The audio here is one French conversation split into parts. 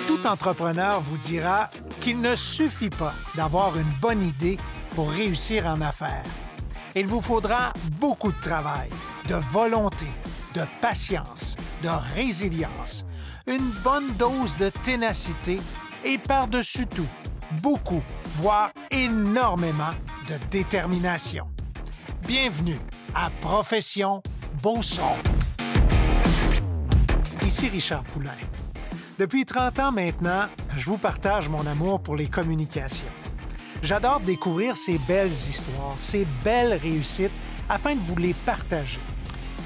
Tout entrepreneur vous dira qu'il ne suffit pas d'avoir une bonne idée pour réussir en affaires. Il vous faudra beaucoup de travail, de volonté, de patience, de résilience, une bonne dose de ténacité et par-dessus tout, beaucoup, voire énormément de détermination. Bienvenue à Profession Beauceron. Ici Richard Poulain. Depuis 30 ans maintenant, je vous partage mon amour pour les communications. J'adore découvrir ces belles histoires, ces belles réussites, afin de vous les partager.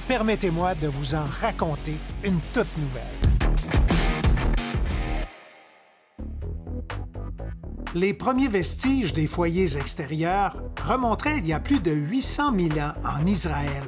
Permettez-moi de vous en raconter une toute nouvelle. Les premiers vestiges des foyers extérieurs remonteraient il y a plus de 800 000 ans en Israël.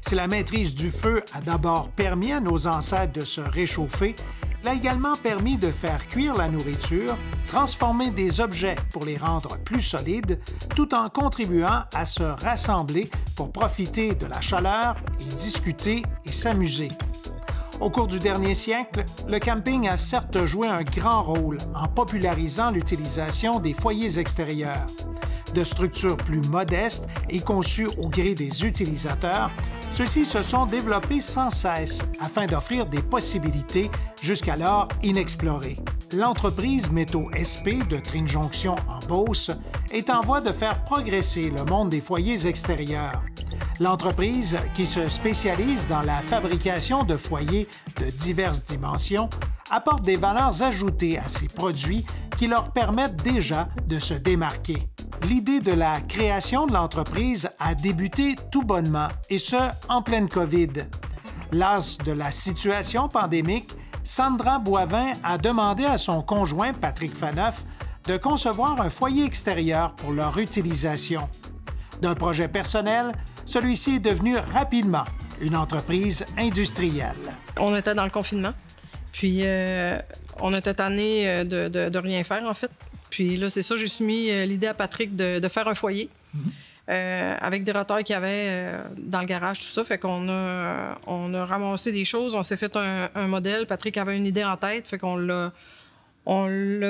Si la maîtrise du feu a d'abord permis à nos ancêtres de se réchauffer, elle a également permis de faire cuire la nourriture, transformer des objets pour les rendre plus solides, tout en contribuant à se rassembler pour profiter de la chaleur et discuter et s'amuser. Au cours du dernier siècle, le camping a certes joué un grand rôle en popularisant l'utilisation des foyers extérieurs. De structures plus modestes et conçues au gré des utilisateurs, ceux-ci se sont développés sans cesse afin d'offrir des possibilités jusqu'alors inexplorées. L'entreprise Métaux SP de Trine Jonction en Beauce est en voie de faire progresser le monde des foyers extérieurs. L'entreprise, qui se spécialise dans la fabrication de foyers de diverses dimensions, apporte des valeurs ajoutées à ces produits qui leur permettent déjà de se démarquer. L'idée de la création de l'entreprise a débuté tout bonnement, et ce, en pleine COVID. Las de la situation pandémique, Sandra Boivin a demandé à son conjoint Patrick Faneuf de concevoir un foyer extérieur pour leur utilisation. D'un projet personnel, celui-ci est devenu rapidement une entreprise industrielle. On était dans le confinement, puis on était tanné de rien faire, en fait. Puis là, c'est ça, j'ai soumis l'idée à Patrick de faire un foyer avec des roteurs qu'il y avait dans le garage, tout ça. Fait qu'on a ramassé des choses, on s'est fait un modèle. Patrick avait une idée en tête, fait qu'on l'a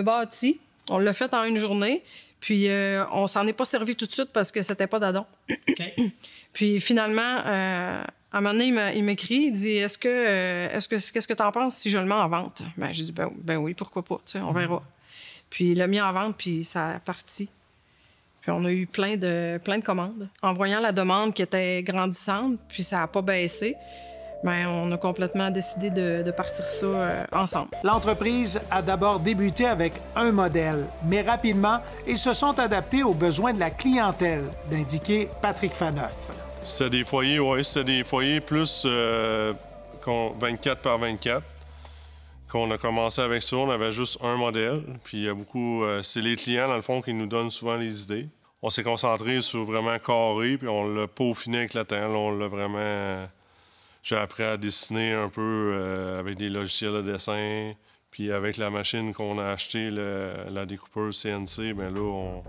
bâti, on l'a fait en une journée. Puis on s'en est pas servi tout de suite parce que c'était pas d'adon. Okay. Puis finalement, à un moment donné, il m'écrit, il dit qu'est-ce que tu en penses si je le mets en vente? Ben, j'ai dit ben oui, pourquoi pas, tu sais, on verra. Puis il l'a mis en vente, puis ça a parti. Puis on a eu plein de commandes. En voyant la demande qui était grandissante, puis ça n'a pas baissé, bien, on a complètement décidé de partir ça ensemble. L'entreprise a d'abord débuté avec un modèle, mais rapidement, ils se sont adaptés aux besoins de la clientèle, d'indiquer Patrick Faneuf. C'était des foyers plus 24 par 24. Quand on a commencé avec ça, on avait juste un modèle. Puis il y a beaucoup... c'est les clients, dans le fond, qui nous donnent souvent les idées. On s'est concentré sur vraiment carré, puis on l'a peaufiné avec le temps. Là, on l'a vraiment... J'ai appris à dessiner un peu avec des logiciels de dessin. Puis avec la machine qu'on a achetée, la découpeuse CNC, bien là,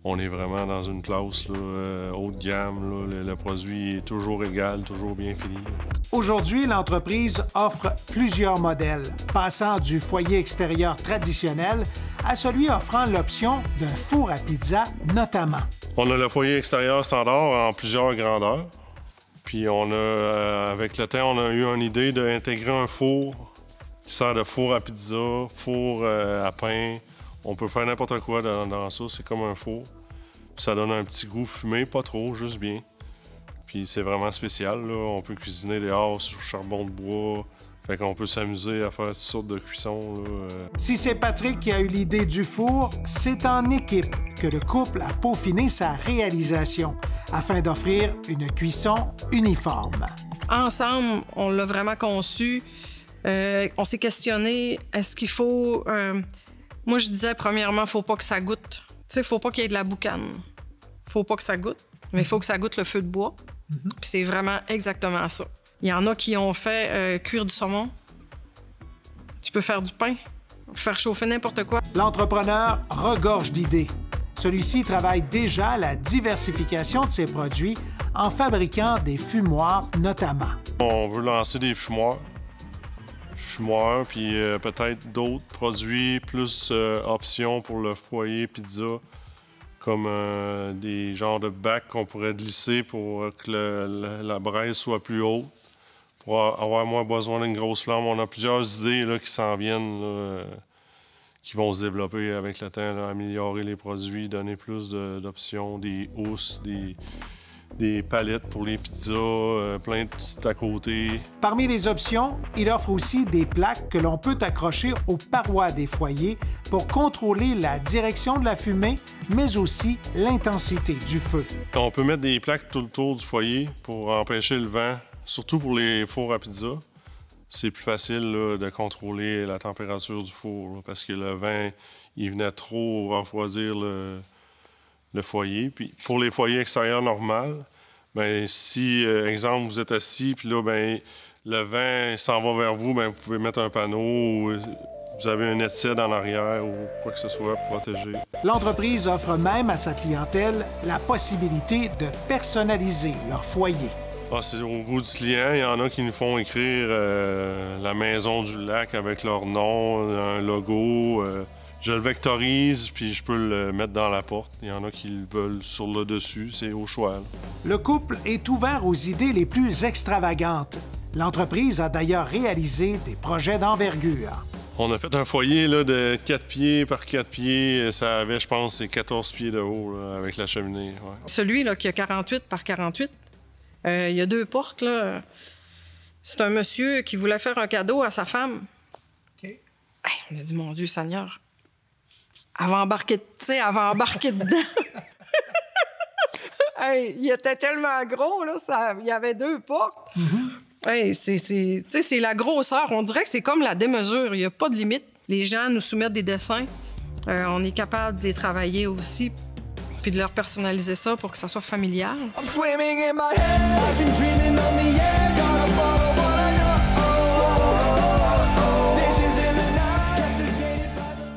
on est vraiment dans une classe là, haut de gamme. Là. Le produit est toujours égal, toujours bien fini. Aujourd'hui, l'entreprise offre plusieurs modèles, passant du foyer extérieur traditionnel à celui offrant l'option d'un four à pizza notamment. On a le foyer extérieur standard en plusieurs grandeurs. Puis avec le temps, on a eu une idée d'intégrer un four qui sert de four à pizza, four à pain. On peut faire n'importe quoi dans ça, c'est comme un four. Puis ça donne un petit goût fumé, pas trop, juste bien. Puis c'est vraiment spécial, là. On peut cuisiner dehors sur charbon de bois. Fait qu'on peut s'amuser à faire toutes sortes de cuissons, là. Si c'est Patrick qui a eu l'idée du four, c'est en équipe que le couple a peaufiné sa réalisation afin d'offrir une cuisson uniforme. Ensemble, on l'a vraiment conçu. On s'est questionné, est-ce qu'il faut... Moi, je disais, premièrement, faut pas que ça goûte. Tu sais, faut pas qu'il y ait de la boucane. Faut pas que ça goûte, mais il faut que ça goûte le feu de bois. Puis c'est vraiment exactement ça. Il y en a qui ont fait cuire du saumon. Tu peux faire du pain, faire chauffer n'importe quoi. L'entrepreneur regorge d'idées. Celui-ci travaille déjà à la diversification de ses produits en fabriquant des fumoirs notamment. On veut lancer des fumoirs fumeurs, puis peut-être d'autres produits, plus options pour le foyer pizza, comme des genres de bacs qu'on pourrait glisser pour que la braise soit plus haute, pour avoir moins besoin d'une grosse flamme. On a plusieurs idées là, qui s'en viennent, là, qui vont se développer avec le temps, là, améliorer les produits, donner plus d'options, des housses, des palettes pour les pizzas, plein de petites à côté. Parmi les options, il offre aussi des plaques que l'on peut accrocher aux parois des foyers pour contrôler la direction de la fumée, mais aussi l'intensité du feu. On peut mettre des plaques tout le tour du foyer pour empêcher le vent, surtout pour les fours à pizza. C'est plus facile là, de contrôler la température du four là, parce que le vent, il venait trop refroidir le foyer. Puis pour les foyers extérieurs normaux, bien, si, exemple, vous êtes assis, puis là, bien, le vent s'en va vers vous, bien, vous pouvez mettre un panneau, ou vous avez un headset en arrière ou quoi que ce soit pour protéger. L'entreprise offre même à sa clientèle la possibilité de personnaliser leur foyer. Ah, c'est au goût du client. Il y en a qui nous font écrire la maison du lac avec leur nom, un logo. Je le vectorise, puis je peux le mettre dans la porte. Il y en a qui le veulent sur le dessus, c'est au choix. Là. Le couple est ouvert aux idées les plus extravagantes. L'entreprise a d'ailleurs réalisé des projets d'envergure. On a fait un foyer là, de 4 pieds par 4 pieds. Ça avait, je pense, 14 pieds de haut là, avec la cheminée. Ouais. Celui là, qui a 48 par 48, il y a 2 portes. Là. C'est un monsieur qui voulait faire un cadeau à sa femme. Okay. Hey, on a dit, mon Dieu Seigneur, elle va embarquer dedans. Hey, il était tellement gros, là, il y avait 2 portes. Mm-hmm. Hey, c'est la grosseur. On dirait que c'est comme la démesure. Il n'y a pas de limite. Les gens nous soumettent des dessins. On est capable de les travailler aussi, puis de leur personnaliser ça pour que ça soit familial.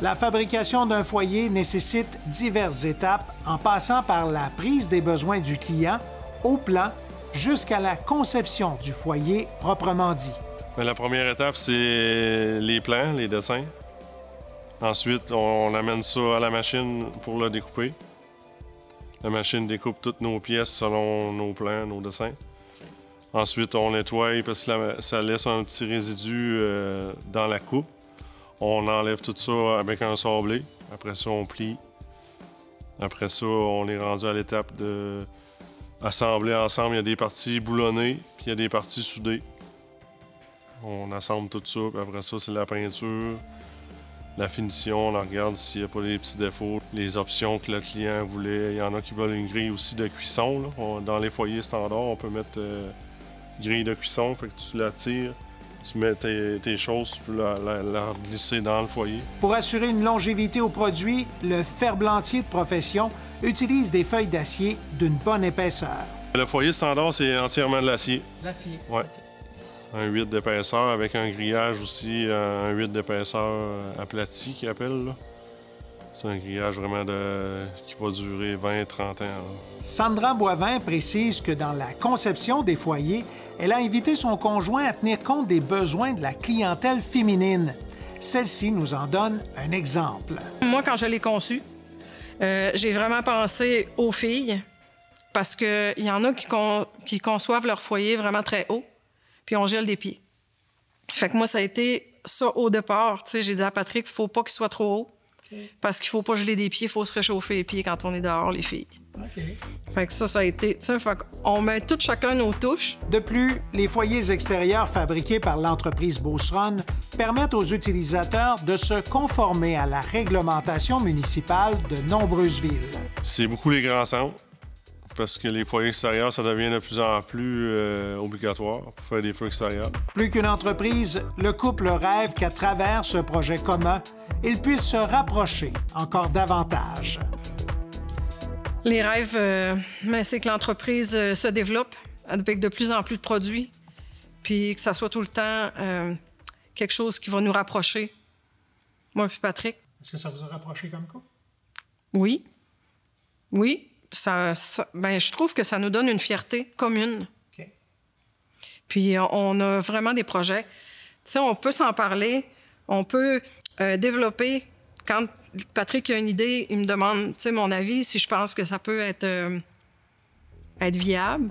La fabrication d'un foyer nécessite diverses étapes, en passant par la prise des besoins du client, au plan, jusqu'à la conception du foyer proprement dit. La première étape, c'est les plans, les dessins. Ensuite, on amène ça à la machine pour le découper. La machine découpe toutes nos pièces selon nos plans, nos dessins. Ensuite, on nettoie parce que ça laisse un petit résidu dans la coupe. On enlève tout ça avec un sablé. Après ça, on plie. Après ça, on est rendu à l'étape de assembler ensemble. Il y a des parties boulonnées, puis il y a des parties soudées. On assemble tout ça, puis après ça, c'est la peinture, la finition. On regarde s'il n'y a pas des petits défauts. Les options que le client voulait. Il y en a qui veulent une grille aussi de cuisson. Là. Dans les foyers standards, on peut mettre grille de cuisson, fait que tu la tires. Tu mets tes choses, tu peux la glisser dans le foyer. Pour assurer une longévité au produit, le ferblantier de profession utilise des feuilles d'acier d'une bonne épaisseur. Le foyer standard, c'est entièrement de l'acier. L'acier? Oui. Un 8 d'épaisseur avec un grillage aussi, un 8 d'épaisseur aplati qu'ils appellent. Là. C'est un grillage vraiment qui va durer 20-30 ans. Là. Sandra Boivin précise que dans la conception des foyers, elle a invité son conjoint à tenir compte des besoins de la clientèle féminine. Celle-ci nous en donne un exemple. Moi, quand je l'ai conçu, j'ai vraiment pensé aux filles parce qu'il y en a qui conçoivent leur foyer vraiment très haut, puis on gèle des pieds. Fait que moi, ça a été ça au départ. Tu sais, j'ai dit à Patrick, il ne faut pas qu'il soit trop haut. Okay. Parce qu'il ne faut pas geler des pieds, il faut se réchauffer les pieds quand on est dehors, les filles. Okay. Fait que ça a été... On met tout chacun nos touches. De plus, les foyers extérieurs fabriqués par l'entreprise Beauceronne permettent aux utilisateurs de se conformer à la réglementation municipale de nombreuses villes. C'est beaucoup les grands centres, parce que les foyers extérieurs, ça devient de plus en plus obligatoire pour faire des feux extérieurs. Plus qu'une entreprise, le couple rêve qu'à travers ce projet commun, ils puissent se rapprocher encore davantage. Les rêves, c'est que l'entreprise se développe avec de plus en plus de produits, puis que ça soit tout le temps quelque chose qui va nous rapprocher, moi puis Patrick. Est-ce que ça vous a rapproché comme couple? Oui. Oui. Je trouve que ça nous donne une fierté commune. Okay. Puis on a vraiment des projets. sais, on peut s'en parler, on peut développer. Quand Patrick a une idée, il me demande, tu sais, mon avis, si je pense que ça peut être viable.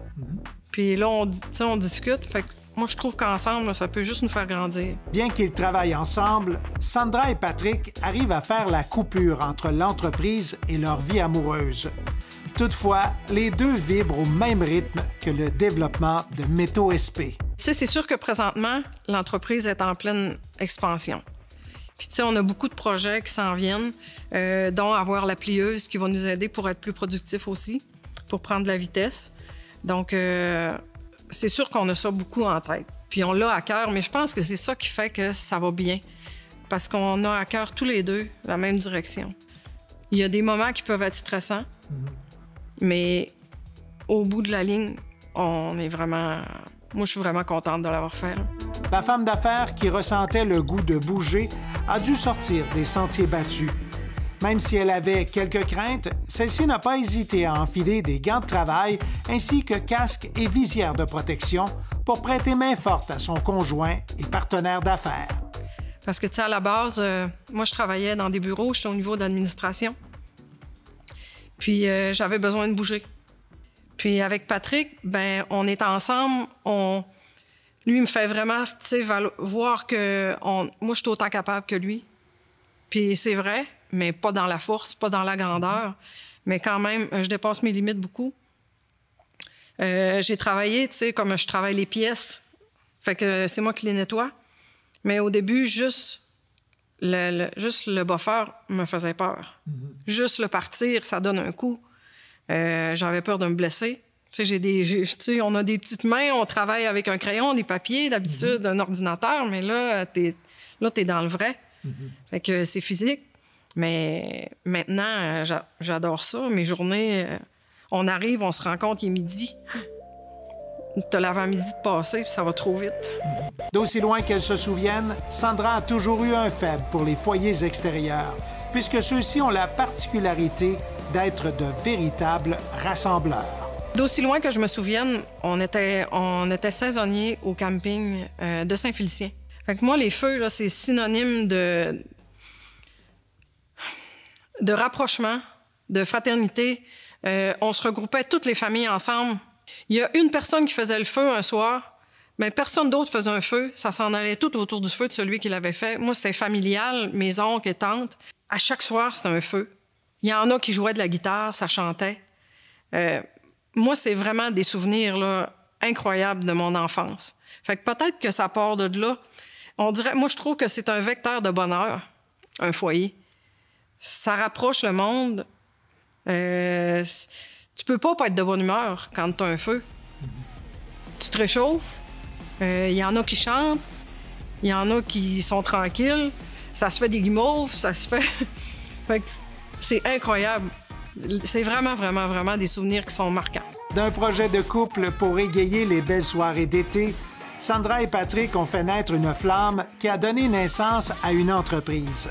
Puis là, on discute. Fait que moi, je trouve qu'ensemble, ça peut juste nous faire grandir. Bien qu'ils travaillent ensemble, Sandra et Patrick arrivent à faire la coupure entre l'entreprise et leur vie amoureuse. Toutefois, les deux vibrent au même rythme que le développement de Métaux SP. Tu sais, c'est sûr que présentement, l'entreprise est en pleine expansion. Puis, tu sais, on a beaucoup de projets qui s'en viennent, dont avoir la plieuse qui va nous aider pour être plus productifs aussi, pour prendre de la vitesse. Donc, c'est sûr qu'on a ça beaucoup en tête. Puis, on l'a à cœur, mais je pense que c'est ça qui fait que ça va bien. Parce qu'on a à cœur tous les deux la même direction. Il y a des moments qui peuvent être stressants, mais au bout de la ligne, on est vraiment... Moi, je suis vraiment contente de l'avoir fait, là. La femme d'affaires qui ressentait le goût de bouger a dû sortir des sentiers battus. Même si elle avait quelques craintes, celle-ci n'a pas hésité à enfiler des gants de travail ainsi que casque et visière de protection pour prêter main forte à son conjoint et partenaire d'affaires. Parce que, tu sais, à la base, moi, je travaillais dans des bureaux, j'étais au niveau d'administration. Puis, j'avais besoin de bouger. Puis, avec Patrick, ben on est ensemble, Lui, il me fait vraiment, tu sais, voir que moi, je suis autant capable que lui. Puis c'est vrai, mais pas dans la force, pas dans la grandeur. Mais quand même, je dépasse mes limites beaucoup. J'ai travaillé, tu sais, comme je travaille les pièces. Fait que c'est moi qui les nettoie. Mais au début, juste le buffer me faisait peur. Juste le partir, ça donne un coup. J'avais peur de me blesser. Tu sais, on a des petites mains, on travaille avec un crayon, des papiers, d'habitude, un ordinateur, mais là, t'es dans le vrai. Fait que c'est physique. Mais maintenant, j'adore ça. Mes journées, on arrive, on se rend compte qu'il est midi. T'as l'avant-midi de passer, puis ça va trop vite. D'aussi loin qu'elle se souvienne, Sandra a toujours eu un faible pour les foyers extérieurs, puisque ceux-ci ont la particularité d'être de véritables rassembleurs. D'aussi loin que je me souvienne, on était saisonniers au camping de Saint-Félicien. Fait que moi, les feux, là, c'est synonyme de rapprochement, de fraternité. On se regroupait toutes les familles ensemble. Il y a une personne qui faisait le feu un soir, mais personne d'autre faisait un feu. Ça s'en allait tout autour du feu de celui qui l'avait fait. Moi, c'était familial, mes oncles et tantes. À chaque soir, c'était un feu. Il y en a qui jouaient de la guitare, ça chantait. Moi, c'est vraiment des souvenirs là, incroyables de mon enfance. Fait que peut-être que ça part de là. On dirait, moi, je trouve que c'est un vecteur de bonheur, un foyer. Ça rapproche le monde. Tu peux pas être de bonne humeur quand tu as un feu. Tu te réchauffes. Il y en a qui chantent. Il y en a qui sont tranquilles. Ça se fait des guimauves. Ça se fait... Fait que c'est incroyable. C'est vraiment, vraiment, vraiment des souvenirs qui sont marquants. D'un projet de couple pour égayer les belles soirées d'été, Sandra et Patrick ont fait naître une flamme qui a donné naissance à une entreprise.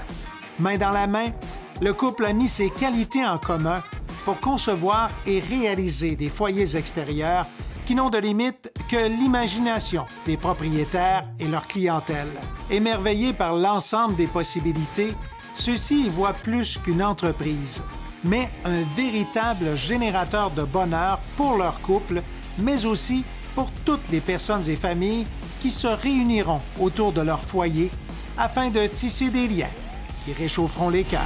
Main dans la main, le couple a mis ses qualités en commun pour concevoir et réaliser des foyers extérieurs qui n'ont de limite que l'imagination des propriétaires et leur clientèle. Émerveillés par l'ensemble des possibilités, ceux-ci y voient plus qu'une entreprise, mais un véritable générateur de bonheur pour leur couple, mais aussi pour toutes les personnes et familles qui se réuniront autour de leur foyer afin de tisser des liens qui réchaufferont les cœurs.